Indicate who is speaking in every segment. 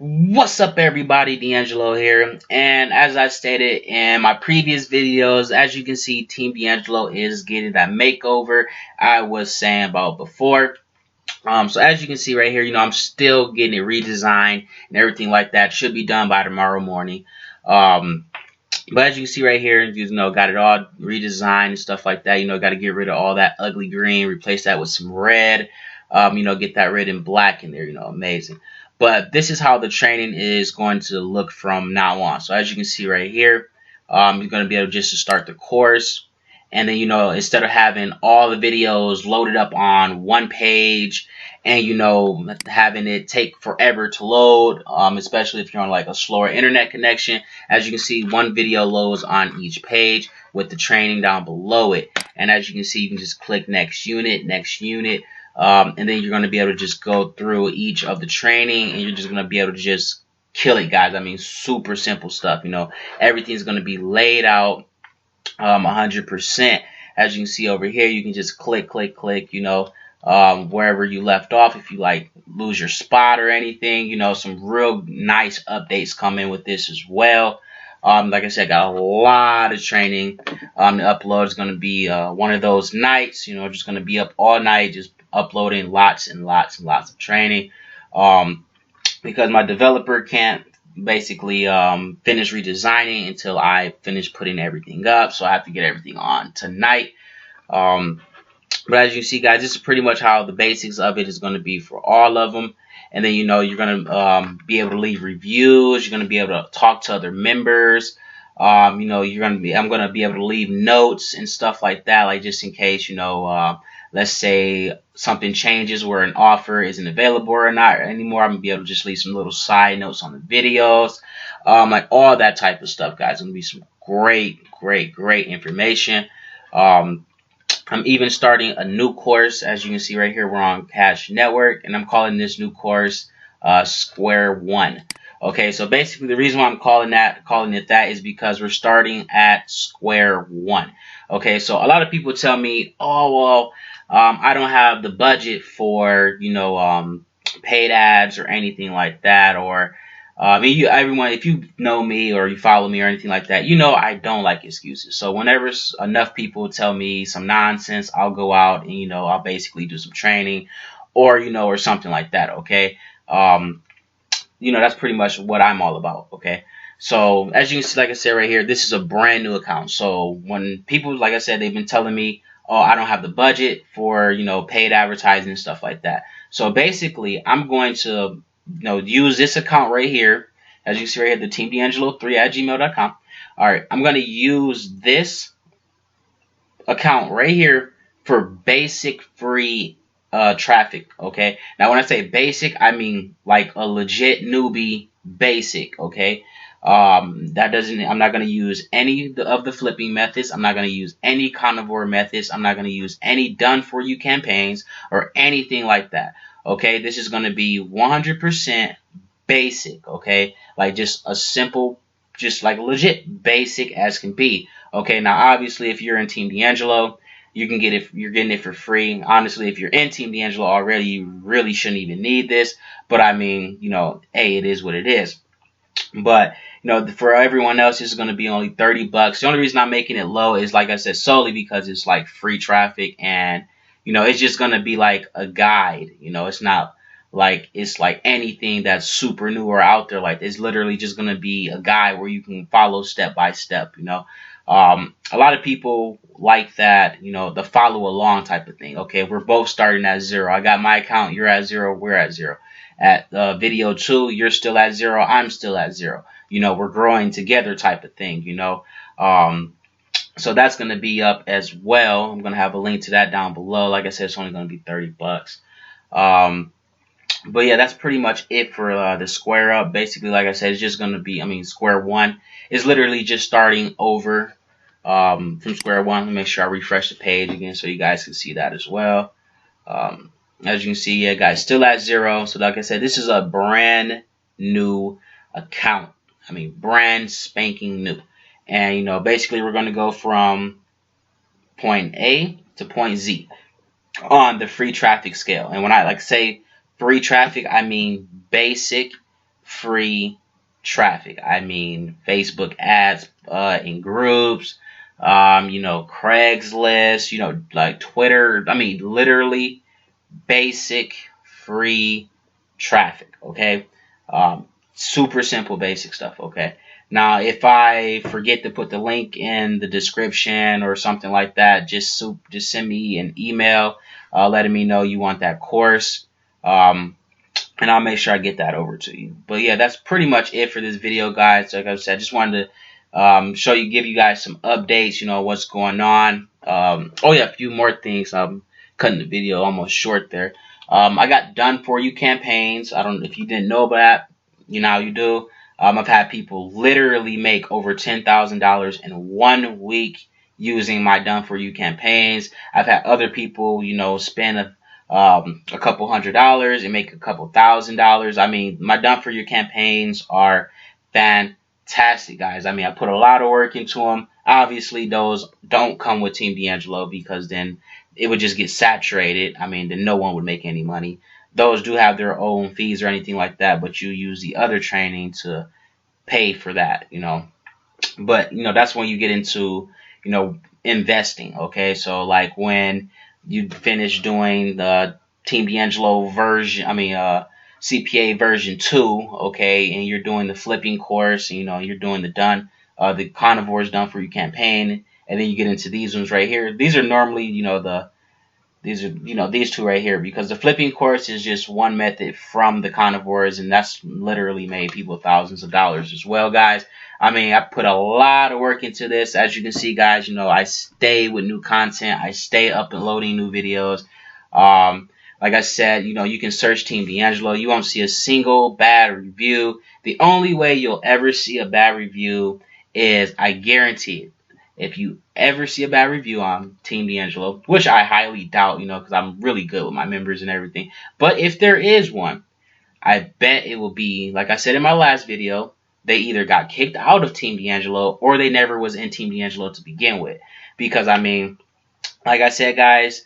Speaker 1: What's up, everybody? DeAngelo here, and as I stated in my previous videos, as you can see, Team DeAngelo is getting that makeover I was saying about before. So as you can see right here, I'm still getting it redesigned and everything like that. Should be done by tomorrow morning. But as you can see right here, got it all redesigned and stuff like that. Got to get rid of all that ugly green, replace that with some red. Get that red and black in there. Amazing. But this is how the training is going to look from now on. So as you can see right here, you're going to be able just to start the course. And then, instead of having all the videos loaded up on one page and, having it take forever to load, especially if you're on like a slower internet connection, as you can see, one video loads on each page with the training down below it. And as you can see, you can just click next unit, and then you're going to be able to just go through each of the training, and you're just going to be able to just kill it, guys. I mean, super simple stuff. Everything's going to be laid out 100%. As you can see over here, you can just click, wherever you left off. If you like lose your spot or anything, some real nice updates come in with this as well. Like I said, got a lot of training. The upload is going to be one of those nights, just going to be up all night, just uploading lots and lots and lots of training. Because my developer can't basically finish redesigning until I finish putting everything up, so I have to get everything on tonight. But as you see, guys, this is pretty much how the basics of it is going to be for all of them. And then, you're going to be able to leave reviews. You're going to be able to talk to other members. I'm going to be able to leave notes and stuff like that, like just in case, let's say something changes where an offer isn't available or not anymore. I'm going to be able to just leave some little side notes on the videos, like all that type of stuff, guys. It's going to be some great information. I'm even starting a new course. As you can see right here, we're on Cash Network, and I'm calling this new course Square One. Okay, so basically the reason why I'm calling it that is because we're starting at square one. Okay, so a lot of people tell me, oh, well, I don't have the budget for, paid ads or anything like that, or everyone, if you know me or you follow me or anything like that, I don't like excuses. So whenever enough people tell me some nonsense, I'll go out and, I'll basically do some training or, or something like that, okay? That's pretty much what I'm all about, okay? So as you can see, like I said right here, this is a brand new account. So when people, like I said, they've been telling me, oh, I don't have the budget for, paid advertising and stuff like that. So basically, I'm going to use this account right here. As you can see right here, the TeamDeAngelo3@gmail.com. All right, I'm going to use this account right here for basic free traffic. Okay. Now, when I say basic, I mean like a legit newbie basic. Okay. I'm not going to use any of the flipping methods. I'm not going to use any carnivore methods. I'm not going to use any done for you campaigns or anything like that. Okay, this is going to be 100% basic. Okay, like just a simple, just like legit basic as can be. Okay, now obviously if you're in Team DeAngelo, you can get it. You're getting it for free. Honestly, if you're in Team DeAngelo already, you really shouldn't even need this. But I mean, hey, it is what it is. But for everyone else, it's going to be only $30. The only reason I'm making it low is, like I said, solely because it's like free traffic, and it's just going to be like a guide. It's not like it's like anything that's super new or out there. Like, it's literally just going to be a guide where you can follow step by step. A lot of people like that, the follow along type of thing. Okay, we're both starting at zero. I got my account, you're at zero, we're at zero. At video 2, you're still at zero, I'm still at zero. We're growing together type of thing, so that's going to be up as well. I'm going to have a link to that down below. Like I said, it's only going to be $30. But yeah, that's pretty much it for the square up. Basically, like I said, it's just going to be, square one is literally just starting over from square one. Let me make sure I refresh the page again so you guys can see that as well. As you can see, yeah, guys, still at zero. So like I said, this is a brand new account. Brand spanking new. And, basically we're going to go from point A to point Z on the free traffic scale. And when I say free traffic, I mean basic free traffic. I mean, Facebook ads in groups, Craigslist, like Twitter. I mean, literally basic free traffic. Okay, super simple, basic stuff. Okay. Now, if I forget to put the link in the description or something like that, just send me an email, letting me know you want that course. And I'll make sure I get that over to you. But yeah, that's pretty much it for this video, guys. Like I said, I just wanted to give you guys some updates, what's going on. Oh yeah, a few more things. I'm cutting the video almost short there. I got done for you campaigns. I don't know if you didn't know about that. Now you do. I've had people literally make over $10,000 in 1 week using my done for you campaigns. I've had other people, spend a couple $100s and make a couple $1,000s. I mean, my done for you campaigns are fantastic, guys. I mean, I put a lot of work into them. Obviously, those don't come with TeamDeAngelo because then it would just get saturated. I mean, then no one would make any money. Those do have their own fees or anything like that, but you use the other training to pay for that, But, that's when you get into, investing, okay? So, like, when you finish doing the TeamDeAngelo version, CPA version 2, okay, and you're doing the flipping course, you're doing the carnivores done for you campaign, and then you get into these ones right here. These are normally, these two right here, because the flipping course is just one method from the carnivores, and that's literally made people thousands of dollars as well, guys. I mean, I put a lot of work into this. As you can see, guys, I stay with new content. I stay uploading new videos. Like I said, you can search TeamDeAngelo. You won't see a single bad review. The only way you'll ever see a bad review is, I guarantee it, if you ever see a bad review on TeamDeAngelo, which I highly doubt, because I'm really good with my members and everything. But if there is one, I bet it will be, like I said in my last video, they either got kicked out of TeamDeAngelo or they never was in TeamDeAngelo to begin with. Because, I mean, like I said, guys,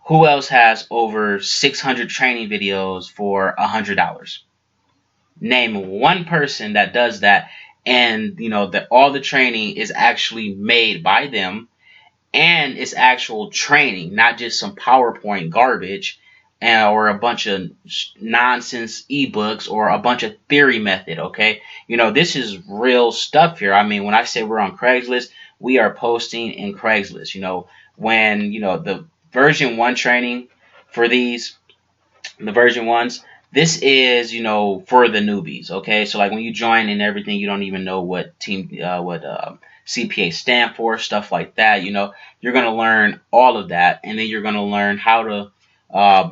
Speaker 1: who else has over 600 training videos for $100? Name one person that does that, and that all the training is actually made by them, and it's actual training, not just some PowerPoint garbage or a bunch of nonsense ebooks or a bunch of theory method. Okay, this is real stuff here. I mean, when I say we're on Craigslist, we are posting in Craigslist. When the version 1 training for these, the version 1s, this is, for the newbies, okay? So, like, when you join and everything, you don't even know what CPA stand for, stuff like that, you're going to learn all of that, and then you're going to learn how to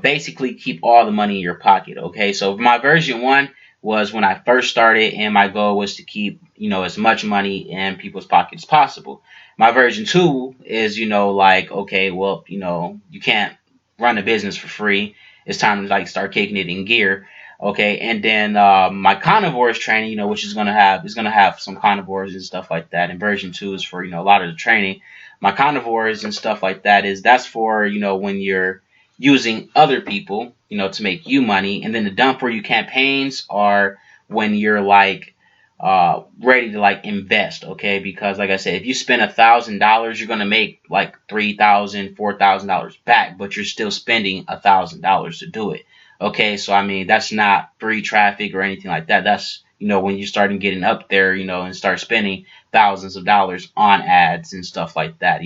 Speaker 1: basically keep all the money in your pocket, okay? So, my version 1 was when I first started, and my goal was to keep, as much money in people's pockets as possible. My version 2 is, okay, well, you can't run a business for free. It's time to start kicking it in gear, okay? And then my carnivores training, which is gonna have some carnivores and stuff like that. And version 2 is for a lot of the training. My carnivores and stuff like that that's for when you're using other people to make you money. And then the done for you campaigns are when you're ready to invest, okay? Because like I said, if you spend $1,000, you're gonna make like $3,000, $4,000 back, but you're still spending $1,000 to do it, okay? So I mean, that's not free traffic or anything like that. That's when you start getting up there, and start spending thousands of dollars on ads and stuff like that,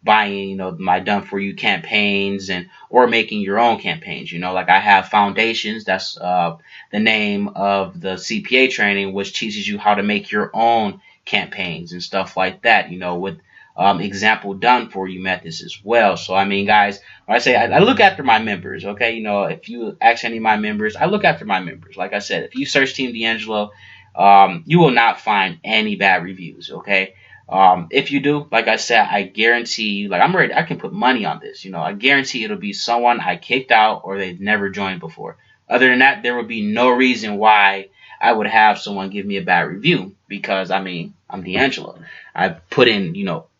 Speaker 1: buying my done for you campaigns or making your own campaigns. Like I have foundations. That's the name of the CPA training, which teaches you how to make your own campaigns and stuff like that, with example done for you methods as well. So I mean, guys, when I say I look after my members, okay? If you ask any of my members, I look after my members. Like I said, if you search TeamDeAngelo, you will not find any bad reviews, okay? If you do, like I said, I guarantee, I'm ready, I can put money on this, I guarantee it'll be someone I kicked out or they've never joined before. Other than that, there would be no reason why I would have someone give me a bad review, because, I mean, I'm DeAngelo. I've put in,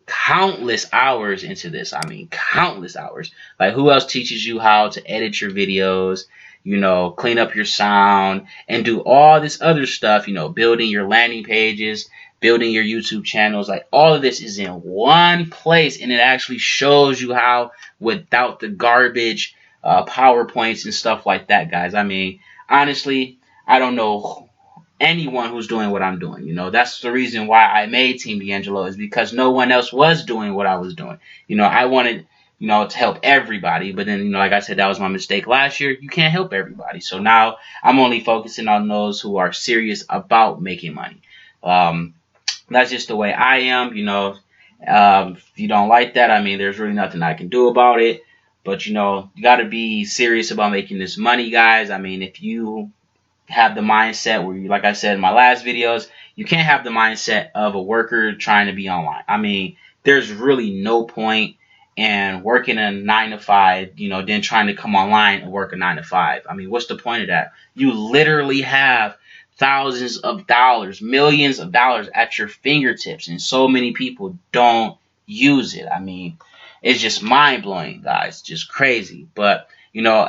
Speaker 1: countless hours into this. I mean, countless hours. Like, who else teaches you how to edit your videos, you know, clean up your sound, and do all this other stuff, you know, building your landing pages, building your YouTube channels. Like, all of this is in one place, and it actually shows you how without the garbage PowerPoints and stuff like that, guys. I mean, honestly, I don't know anyone who's doing what I'm doing. You know, that's the reason why I made TeamDeAngelo, is because no one else was doing what I was doing. You know, I wanted, you know, to help everybody, but then, you know, like I said, that was my mistake last year. You can't help everybody. So now I'm only focusing on those who are serious about making money. That's just the way I am. You know, if you don't like that, I mean, there's really nothing I can do about it. But, you know, you got to be serious about making this money, guys. I mean, if you have the mindset where you, like I said in my last videos, you can't have the mindset of a worker trying to be online. I mean, there's really no point in working a 9 to 5, you know, then trying to come online and work a 9 to 5. I mean, what's the point of that? You literally have thousands of dollars, millions of dollars at your fingertips, and so many people don't use it. I mean, it's just mind-blowing, guys. Just crazy. But, you know,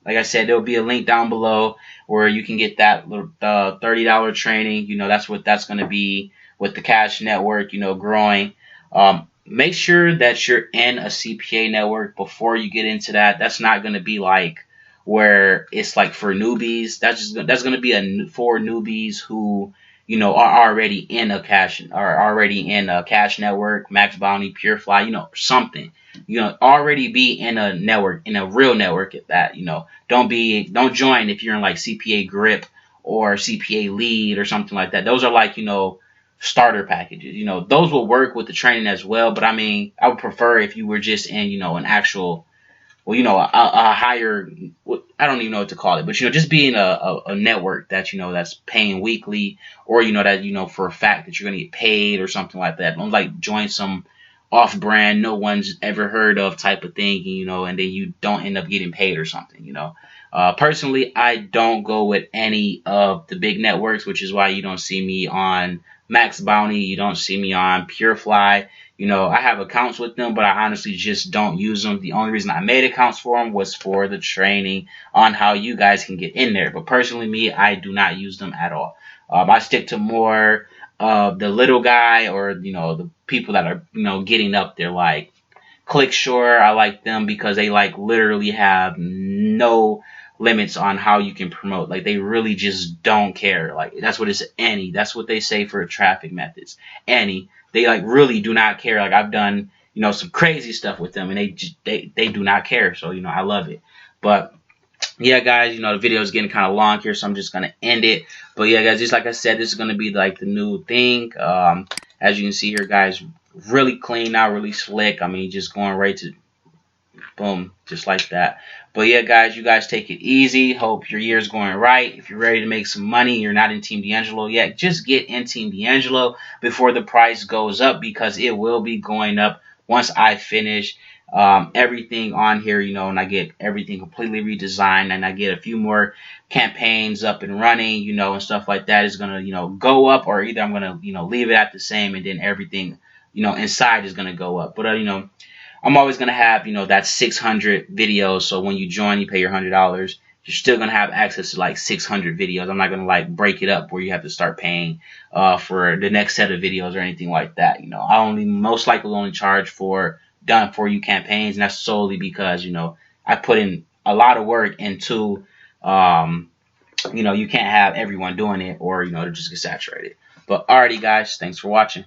Speaker 1: like I said, there'll be a link down below where you can get that $30 training. You know, that's what that's going to be with the Cash Network, you know, growing. Make sure that you're in a CPA network before you get into that. That's not going to be like where it's like for newbies. That's going to be for newbies who, you know, are already in a cash network, Max Bounty, Pure Fly, you know, something. You know, already be in a network, in a real network at that. You know, don't join if you're in like CPA Grip or CPA Lead or something like that. Those are like, you know, starter packages. You know, those will work with the training as well. But I mean, I would prefer if you were just in, you know, an actual, well, you know, a higher, I don't even know what to call it, but, you know, just being a network that, you know, that's paying weekly, or, you know, that, you know, for a fact that you're going to get paid or something like that. Don't like join some off-brand, no one's ever heard of type of thing, you know, and then you don't end up getting paid or something, you know. Personally, I don't go with any of the big networks, which is why you don't see me on Max Bounty, you don't see me on PureFly. You know, I have accounts with them, but I honestly just don't use them. The only reason I made accounts for them was for the training on how you guys can get in there. But personally, me, I do not use them at all. I stick to more the little guy, or, you know, the people that are, you know, getting up there, like ClickSure. I like them because they like literally have no limits on how you can promote. Like, they really just don't care. Like, that's what it's any. That's what they say for traffic methods. Any. They like really do not care. Like, I've done, you know, some crazy stuff with them, and they do not care. So, you know, I love it. But yeah, guys, you know, the video is getting kind of long here, so I'm just gonna end it. But yeah, guys, just like I said, this is gonna be like the new thing. As you can see here, guys, really clean now, really slick. I mean, just going right to boom, just like that. But yeah, guys, you guys take it easy. Hope your year's going right. If you're ready to make some money, you're not in TeamDeAngelo yet, just get in TeamDeAngelo before the price goes up, because it will be going up once I finish everything on here, you know, and I get everything completely redesigned, and I get a few more campaigns up and running, you know, and stuff like that is gonna, you know, go up, or either I'm gonna, you know, leave it at the same, and then everything, you know, inside is gonna go up. But you know, I'm always going to have, you know, that 600 videos. So when you join, you pay your $100. You're still going to have access to like 600 videos. I'm not going to like break it up where you have to start paying for the next set of videos or anything like that. You know, I most likely only charge for done for you campaigns. And that's solely because, you know, I put in a lot of work into, you know, you can't have everyone doing it, or, you know, to just get saturated. But alrighty, guys, thanks for watching.